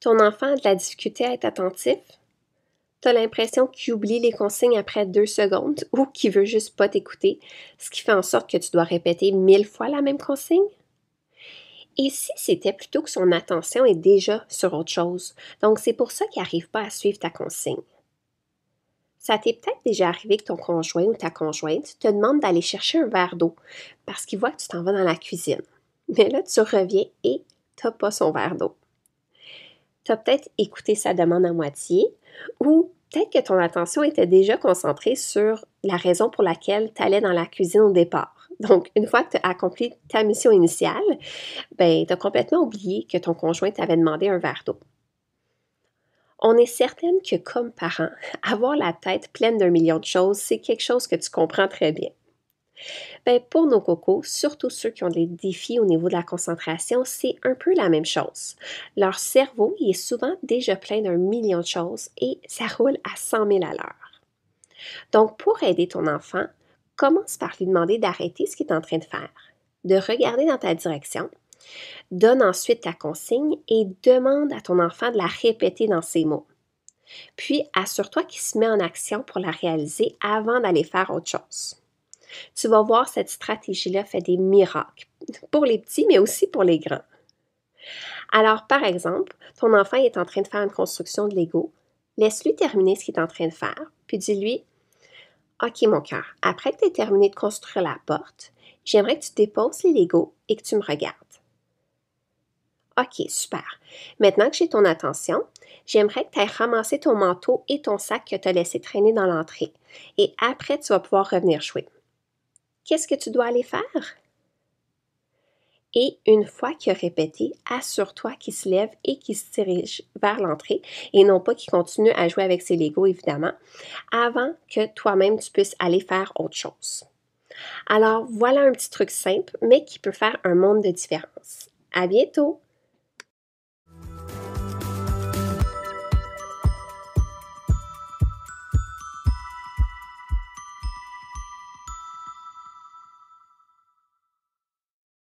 Ton enfant a de la difficulté à être attentif? Tu as l'impression qu'il oublie les consignes après 2 secondes ou qu'il veut juste pas t'écouter, ce qui fait en sorte que tu dois répéter 1000 fois la même consigne? Et si c'était plutôt que son attention est déjà sur autre chose, donc c'est pour ça qu'il n'arrive pas à suivre ta consigne? Ça t'est peut-être déjà arrivé que ton conjoint ou ta conjointe te demande d'aller chercher un verre d'eau parce qu'il voit que tu t'en vas dans la cuisine. Mais là, tu reviens et tu n'as pas son verre d'eau. Tu as peut-être écouté sa demande à moitié ou peut-être que ton attention était déjà concentrée sur la raison pour laquelle tu allais dans la cuisine au départ. Donc, une fois que tu as accompli ta mission initiale, ben, tu as complètement oublié que ton conjoint t'avait demandé un verre d'eau. On est certaine que comme parent, avoir la tête pleine d'un million de choses, c'est quelque chose que tu comprends très bien. Ben, pour nos cocos, surtout ceux qui ont des défis au niveau de la concentration, c'est un peu la même chose. Leur cerveau est souvent déjà plein d'un million de choses et ça roule à 100 000 à l'heure. Donc, pour aider ton enfant, commence par lui demander d'arrêter ce qu'il est en train de faire, de regarder dans ta direction, donne ensuite ta consigne et demande à ton enfant de la répéter dans ses mots. Puis, assure-toi qu'il se met en action pour la réaliser avant d'aller faire autre chose. Tu vas voir, cette stratégie-là fait des miracles, pour les petits, mais aussi pour les grands. Alors, par exemple, ton enfant est en train de faire une construction de Lego. Laisse-lui terminer ce qu'il est en train de faire, puis dis-lui « Ok, mon cœur, après que tu aies terminé de construire la porte, j'aimerais que tu déposes les Legos et que tu me regardes. » Ok, super. Maintenant que j'ai ton attention, j'aimerais que tu ailles ramasser ton manteau et ton sac que tu as laissé traîner dans l'entrée. Et après, tu vas pouvoir revenir jouer. Qu'est-ce que tu dois aller faire? Et une fois qu'il a répété, assure-toi qu'il se lève et qu'il se dirige vers l'entrée et non pas qu'il continue à jouer avec ses Legos, évidemment, avant que toi-même tu puisses aller faire autre chose. Alors, voilà un petit truc simple, mais qui peut faire un monde de différence. À bientôt!